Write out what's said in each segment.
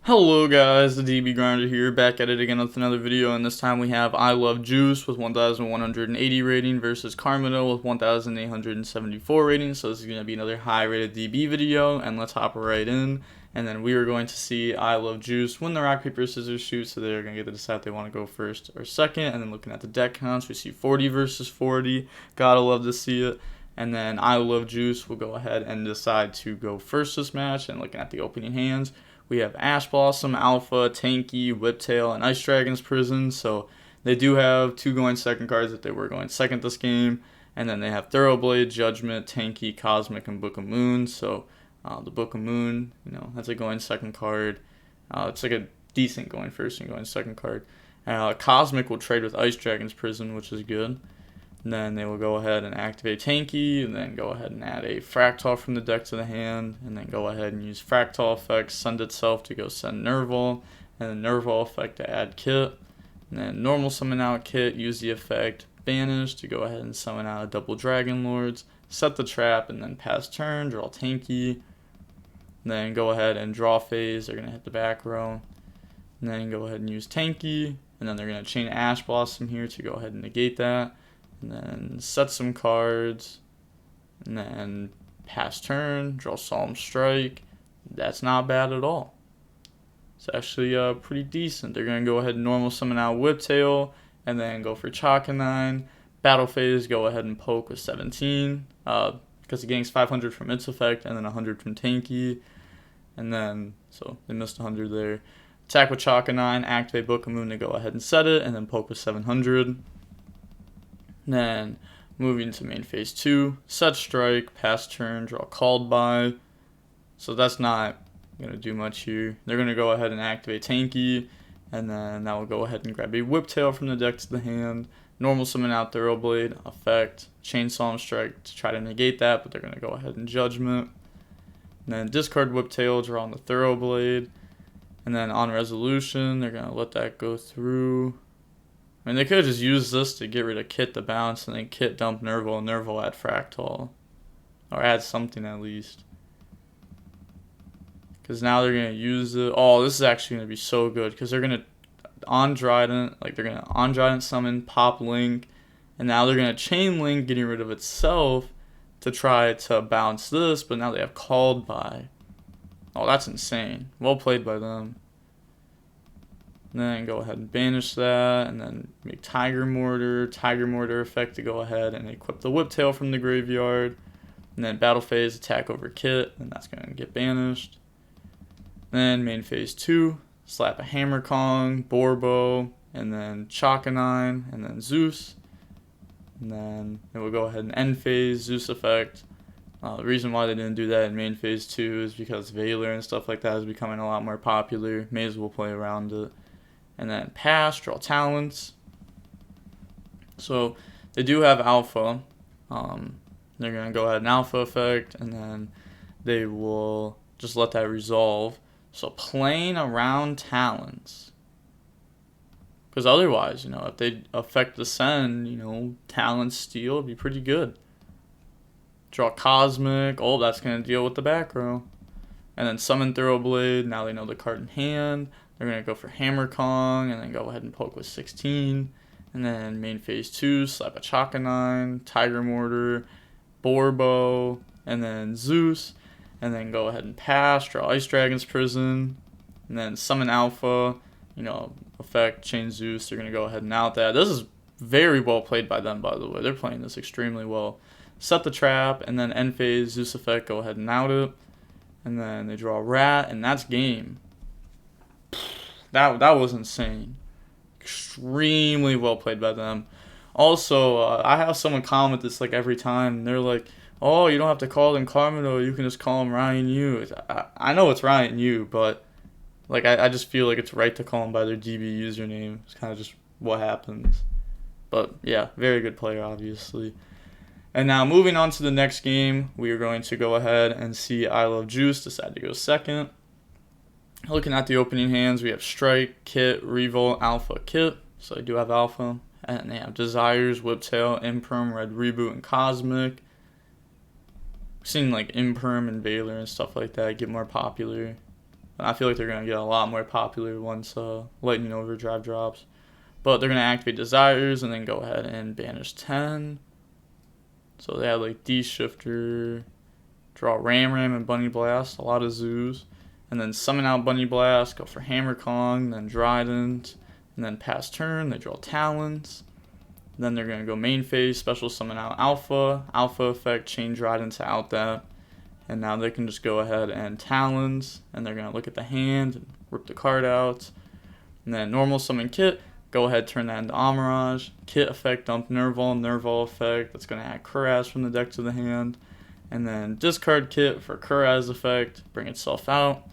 Hello guys, the DB Grinder here, back at it again with another video, and this time we have I Love Juice with 1,180 rating versus Carmino with 1,874 rating. So this is going to be another high rated DB video, and let's hop right in. And then we are going to see I Love Juice win the rock, paper, scissors, shoot, so they're going to get to decide if they want to go first or second. And then looking at the deck counts, we see 40 versus 40, gotta love to see it. And then I Love Juice will go ahead and decide to go first this match. And looking at the opening hands, we have Ash Blossom, Alpha, Tanky, Whiptail, and Ice Dragon's Prison. So they do have two going second cards if they were going second this game. And then they have Thoroughblade, Judgment, Tanky, Cosmic, and Book of Moon. So the Book of Moon, that's a going second card. It's like a decent going first and going second card. Cosmic will trade with Ice Dragon's Prison, which is good. And then they will go ahead and activate Tanky, and then go ahead and add a Fractal from the deck to the hand, and then go ahead and use Fractal effect, send itself to go send Nerval, and then Nerval effect to add Kit, and then normal summon out Kit, use the effect Banish to go ahead and summon out a double Dragon Lords, set the trap, and then pass turn, draw Tanky, and then go ahead and draw phase, they're going to hit the back row, and then go ahead and use Tanky, and then they're going to chain Ash Blossom here to go ahead and negate that. And then set some cards, and then pass turn, draw Solemn Strike. That's not bad at all. It's actually pretty decent. They're going to go ahead and normal summon out Whiptail, and then go for Chakanine. Battle phase, go ahead and poke with 17, because it gains 500 from its effect, and then 100 from Tanky. And then, so they missed 100 there. Attack with Chakanine, activate Book of Moon to go ahead and set it, and then poke with 700. Then moving to main phase 2, set strike, pass turn, draw called by. So that's not going to do much here. They're going to go ahead and activate Tanky, and then that will go ahead and grab a Whiptail from the deck to the hand. Normal summon out Thoroughblade, effect, Chainsaw Strike to try to negate that, but they're going to go ahead and Judgment. And then discard Whiptail, draw on the Thoroughblade. And then on resolution, they're going to let that go through. I mean, they could have just used this to get rid of Kit to bounce, and then Kit dump Nerval, and Nerval add Fractal. Or add something at least. Because now they're going to use it. Oh, this is actually going to be so good, because they're going to on-Drident summon, pop Link, and now they're going to chain Link, getting rid of itself to try to bounce this, but now they have called by. Oh, that's insane. Well played by them. And then go ahead and banish that, and then make Tiger Mortar effect to go ahead and equip the Whiptail from the graveyard. And then battle phase, attack over Kit, and that's going to get banished. Then main phase 2, slap a Hammer Kong, Borbo, and then Chakanine, and then Zeus. And then it will go ahead and end phase, Zeus effect. The reason why they didn't do that in main phase 2 is because Valor and stuff like that is becoming a lot more popular. May as well play around it. And then pass, draw talents. So they do have alpha. They're going to go ahead and alpha effect, and then they will just let that resolve. So playing around talents. Because otherwise, if they affect the send, talents steal would be pretty good. Draw Cosmic. Oh, that's going to deal with the back row. And then summon Thoroughblade. Now they know the card in hand. They're going to go for Hammer Kong, and then go ahead and poke with 16. And then main phase 2, slap a Chakanine, Tiger Mortar, Borbo, and then Zeus. And then go ahead and pass, draw Ice Dragon's Prison. And then summon Alpha, effect, chain Zeus. They're going to go ahead and out that. This is very well played by them, by the way. They're playing this extremely well. Set the trap, and then end phase, Zeus effect, go ahead and out it. And then they draw Rat, and that's game. That was insane. Extremely well played by them. Also, I have someone comment this every time. They're like, "Oh, you don't have to call them Carmino. You can just call him Ryan Yu." I know it's Ryan Yu, but I just feel like it's right to call him by their DB username. It's kind of just what happens. But yeah, very good player, obviously. And now moving on to the next game, we are going to go ahead and see I Love Juice decide to go second. Looking at the opening hands, we have Strike, Kit, Revolt, Alpha, Kit. So they do have Alpha. And they have Desires, Whiptail, Imperm, Red Reboot, and Cosmic. We've seen Imperm and Valor and stuff like that get more popular. I feel like they're going to get a lot more popular once Lightning Overdrive drops. But they're going to activate Desires and then go ahead and banish 10. So they have like D-Shifter, draw Ram and Bunny Blast, a lot of zoos. And then summon out Bunny Blast, go for Hammer Kong, then Trident. And then pass turn, they draw Talons. Then they're going to go main phase, special summon out Alpha. Alpha effect, chain Trident to out that. And now they can just go ahead and Talons. And they're going to look at the hand and rip the card out. And then normal summon Kit. Go ahead, turn that into Amirage. Kit effect, dump Nerval effect. That's going to add Kuraz from the deck to the hand. And then discard Kit for Kuraz effect, bring itself out.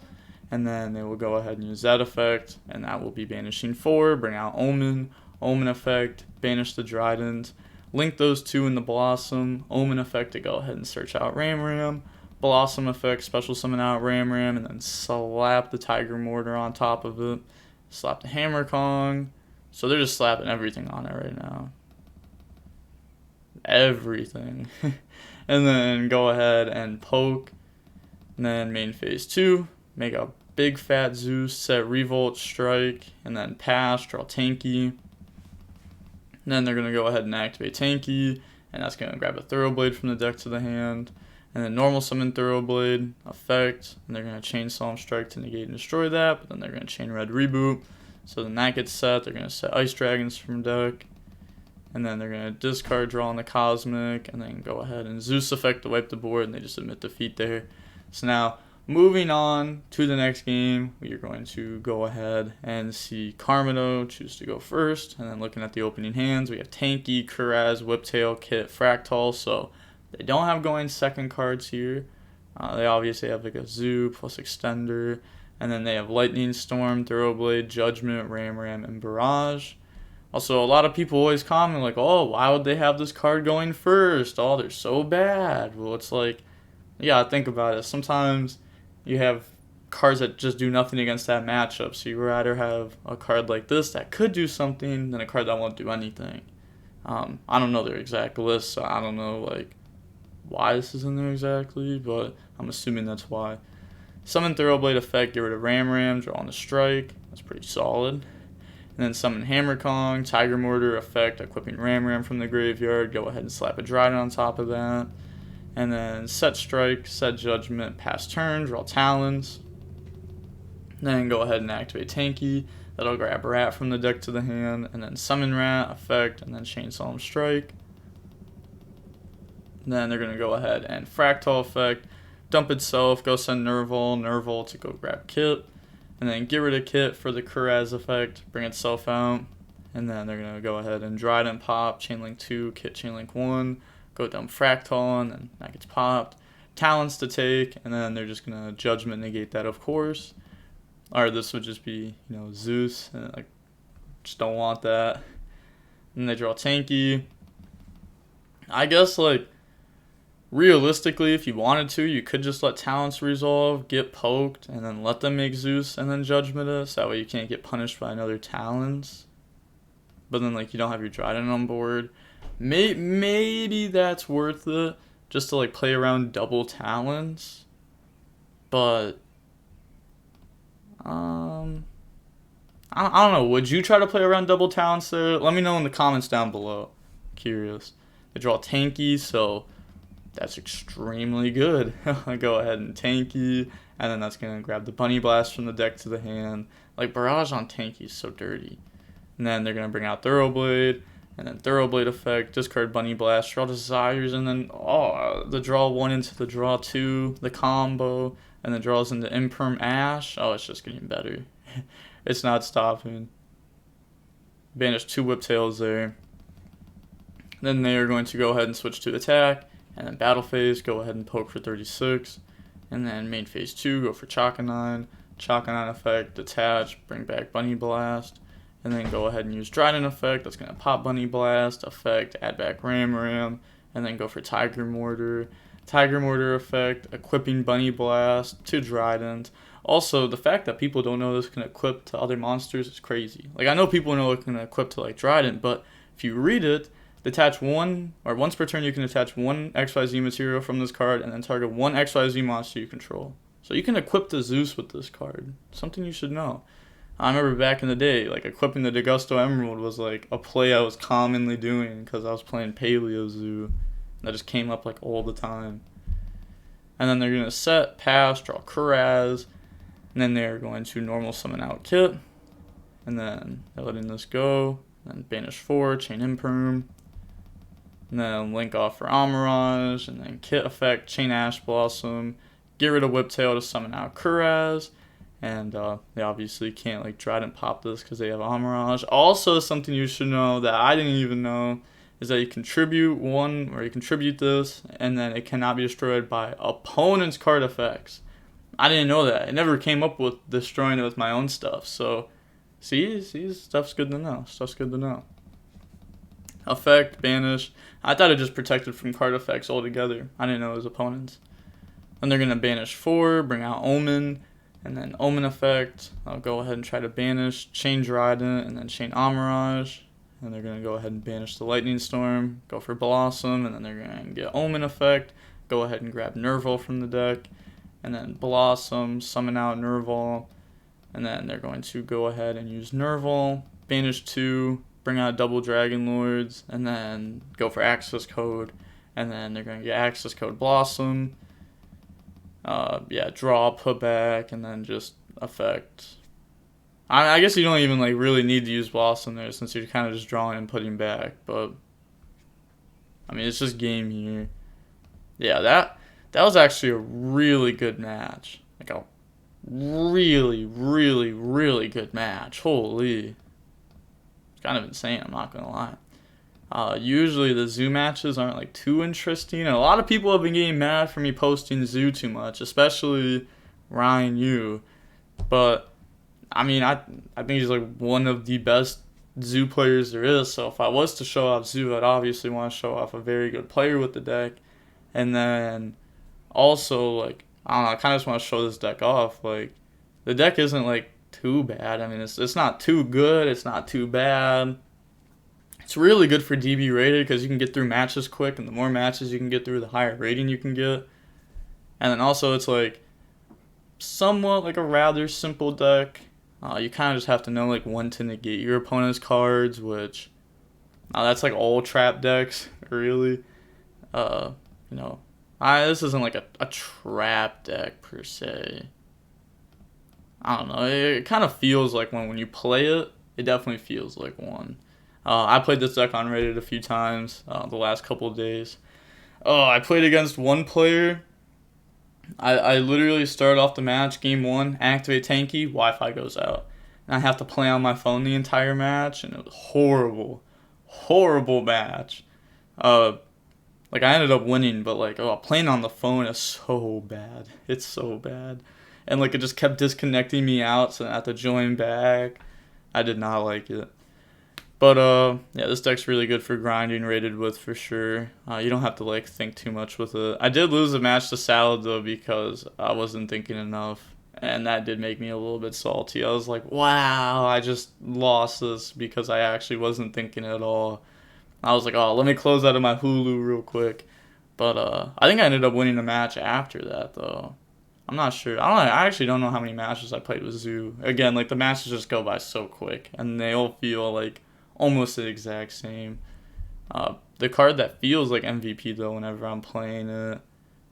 And then they will go ahead and use that effect. And that will be banishing 4, bring out Omen. Omen effect, banish the Trident. Link those two in the Blossom. Omen effect to go ahead and search out Ram. Blossom effect, special summon out Ram. And then slap the Tiger Mortar on top of it. Slap the Hammer Kong. So they're just slapping everything on it right now. Everything. And then go ahead and poke. And then main phase 2. Make a big fat Zeus, set Revolt, Strike. And then pass, draw Tanky. And then they're going to go ahead and activate Tanky. And that's going to grab a Thoroughblade from the deck to the hand. And then normal summon Thoroughblade, effect. And they're going to chain Solemn Strike to negate and destroy that. But then they're going to chain Red Reboot. So then that gets set. They're going to set Ice Dragons from deck. And then they're going to discard, draw on the Cosmic. And then go ahead and Zeus effect to wipe the board. And they just admit defeat there. So now, moving on to the next game, we are going to go ahead and see Carmino choose to go first. And then looking at the opening hands, we have Tanky, Kuraz, Whiptail, Kit, Fractal. So they don't have going second cards here. They obviously have like a Zoo plus Extender. And then they have Lightning Storm, Thoroughblade, Judgment, Ram, and Barrage. Also, a lot of people always comment like, oh, why would they have this card going first? Oh, they're so bad. Well, it's like, yeah, think about it. Sometimes you have cards that just do nothing against that matchup. So you would rather have a card like this that could do something than a card that won't do anything. I don't know their exact list, so I don't know like why this is in there exactly, but I'm assuming that's why. Summon Thoroughblade effect, get rid of Ram, draw on the Strike. That's pretty solid. And then summon Hammer Kong, Tiger Mortar effect, equipping Ram from the graveyard. Go ahead and slap a Trident on top of that. And then set Strike, set Judgment, pass turn, draw Talons. Then go ahead and activate Tanky. That'll grab Rat from the deck to the hand. And then summon Rat effect, and then chain Solemn Strike. And then they're going to go ahead and Fractal effect. Dump itself, go send Nerval to go grab Kit. And then get rid of Kit for the Kuraz effect, bring itself out. And then they're going to go ahead and Trident pop, Chainlink 2, Kit Chainlink 1. Go dump Fractal, and then that gets popped. Talons to take, and then they're just going to Judgment negate that, of course. Or this would just be, Zeus. And like, just don't want that. And they draw Tanky. I guess, like, realistically, if you wanted to, you could just let Talents resolve, get poked, and then let them make Zeus and then Judgment it. So that way you can't get punished by another Talons. But then, like, you don't have your Trident on board. Maybe that's worth it, just to, like, play around double Talons. But, I don't know. Would you try to play around double Talons there? Let me know in the comments down below. Curious. They draw Tanky, so that's extremely good. Go ahead and Tanky, and then that's going to grab the Bunny Blast from the deck to the hand. Like, Barrage on Tanky is so dirty. And then they're going to bring out Thoroughblade, and then Thoroughblade effect, discard Bunny Blast, draw Desires, and then, the draw 1 into the draw 2, the combo, and then draws into Imperm Ash. Oh, it's just getting better. It's not stopping. Banish 2 Whiptails there. Then they are going to go ahead and switch to attack. And then battle phase, go ahead and poke for 36. And then main phase 2, go for Chakanine. Chakanine effect, detach, bring back Bunny Blast. And then go ahead and use Trident effect, that's going to pop Bunny Blast. Effect, add back Ram. And then go for Tiger Mortar. Tiger Mortar effect, equipping Bunny Blast to Trident. Also, the fact that people don't know this can equip to other monsters is crazy. Like, I know people know it can equip to, like, Trident, but if you read it, detach once per turn you can attach one XYZ material from this card and then target one XYZ monster you control. So you can equip the Zeus with this card. Something you should know. I remember back in the day, like equipping the Degusto Emerald was like a play I was commonly doing because I was playing Paleo Zoo. That just came up like all the time. And then they're going to set, pass, draw Kuraz. And then they're going to normal summon out Kit. And then they're letting this go. Then banish 4, chain Imperm. And then link off for Amirage. And then Kit effect, chain Ash Blossom. Get rid of Whiptail to summon out Kuraz. And they obviously can't like Trident pop this because they have Amirage. Also, something you should know that I didn't even know is that you contribute one, or you contribute this, and then it cannot be destroyed by opponent's card effects. I didn't know that. It never came up with destroying it with my own stuff. So, see, stuff's good to know. Stuff's good to know. Effect, banish. I thought it just protected from card effects altogether. I didn't know it was opponents. Then they're going to banish 4, bring out Omen, and then Omen effect. I'll go ahead and try to banish, chain Dryden, and then chain Amirage. And they're going to go ahead and banish the Lightning Storm, go for Blossom, and then they're going to get Omen effect, go ahead and grab Nerval from the deck, and then Blossom, summon out Nerval, and then they're going to go ahead and use Nerval, banish 2, bring out double Dragon Lords, and then go for Access Code, and then they're going to get Access Code Blossom, draw, put back, and then just effect. I guess you don't even like really need to use Blossom there since you're kind of just drawing and putting back, but I mean it's just game here. Yeah, that was actually a really good match. Like a really, really, really good match. Holy. It's kind of insane, I'm not gonna lie. Usually the Zoo matches aren't like too interesting, and a lot of people have been getting mad for me posting Zoo too much, especially Ryan Yu. But I mean, I think he's like one of the best Zoo players there is. So if I was to show off Zoo, I'd obviously want to show off a very good player with the deck. And then also, like, I don't know, I kind of just want to show this deck off. Like, the deck isn't like too bad. I mean, it's not too good. It's not too bad. It's really good for DB rated because you can get through matches quick. And the more matches you can get through, the higher rating you can get. And then also, it's like somewhat like a rather simple deck. You kind of just have to know like when to negate your opponent's cards, which that's like all trap decks, really. This isn't like a trap deck per se. I don't know. It kind of feels like one when you play it. It definitely feels like one. I played this deck on Reddit a few times the last couple of days. I played against one player. I literally started off the match, game 1, activate Tanky, Wi-Fi goes out. And I have to play on my phone the entire match, and it was horrible. Horrible match. I ended up winning, but playing on the phone is so bad. It's so bad. And it just kept disconnecting me out, so I had to join back. I did not like it. But, this deck's really good for grinding, rated with for sure. You don't have to, think too much with it. I did lose a match to Salad, though, because I wasn't thinking enough. And that did make me a little bit salty. I was like, wow, I just lost this because I actually wasn't thinking at all. I was like, oh, let me close out of my Hulu real quick. But, I think I ended up winning the match after that, though. I'm not sure. I actually don't know how many matches I played with Zoo. Again, the matches just go by so quick. And they all feel, almost the exact same. The card that feels like MVP though whenever I'm playing it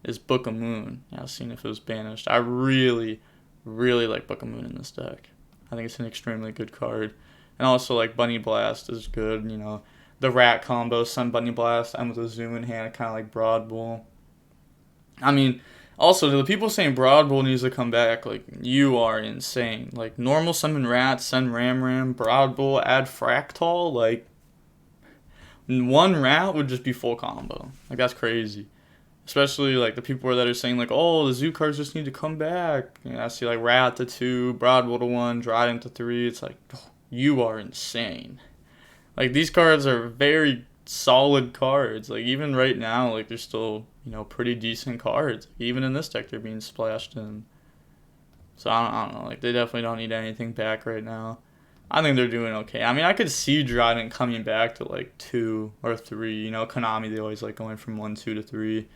is Book of Moon. Yeah, I was seeing if it was banished. I really, really like Book of Moon in this deck. I think it's an extremely good card. And also Bunny Blast is good. The rat combo, Sun Bunny Blast, and with a Zoo in hand, kind of like Broad Bull. I mean, also, to the people saying Broad Bull needs to come back, you are insane. Normal summon Rat, send Ram, Broad Bull, add Fractal, one Rat would just be full combo. That's crazy. Especially, the people that are saying, oh, the Zoo cards just need to come back. I see, Rat to 2, Broad Bull to 1, Dryden to 3. It's you are insane. These cards are very solid cards. Even right now, they're still, pretty decent cards. Even in this deck, they're being splashed in. So, I don't know. They definitely don't need anything back right now. I think they're doing okay. I mean, I could see Dryden coming back to, 2 or 3. Konami, they always going from 1, 2 to 3.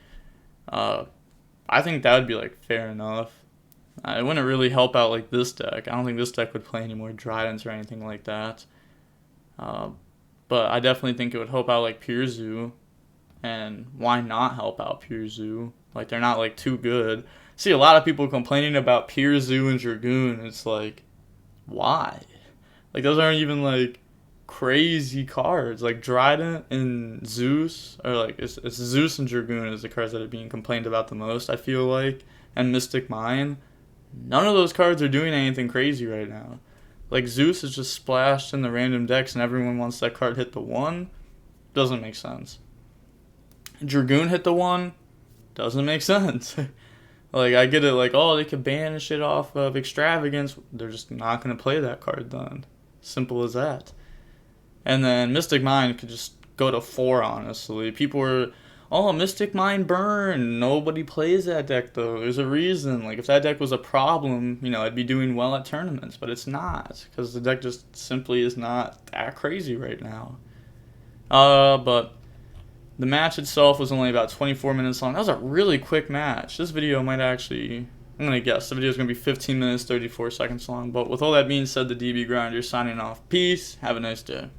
I think that would be, fair enough. It wouldn't really help out like this deck. I don't think this deck would play any more Tridents or anything like that. But I definitely think it would help out like Pure Zoo. And why not help out Pure Zoo? Like, they're not like too good. See a lot of people complaining about Pure Zoo and Dragoon. It's like, why? Like, those aren't even like crazy cards. Like Trident and Zeus, or like it's Zeus and Dragoon is the cards that are being complained about the most, I feel like. And Mystic Mine. None of those cards are doing anything crazy right now. Like, Zeus is just splashed in the random decks and everyone wants that card hit the 1. Doesn't make sense. Dragoon hit the 1. Doesn't make sense. Like, I get it, like, oh, they could banish it off of Extravagance. They're just not going to play that card then. Simple as that. And then Mystic Mine could just go to 4, honestly. People were, oh, Mystic Mine burn. Nobody plays that deck, though. There's a reason. Like, if that deck was a problem, you know, I'd be doing well at tournaments. But it's not, because the deck just simply is not that crazy right now. But the match itself was only about 24 minutes long. That was a really quick match. This video might actually, I'm going to guess, the video is going to be 15 minutes, 34 seconds long. But with all that being said, the DB Grinder signing off. Peace. Have a nice day.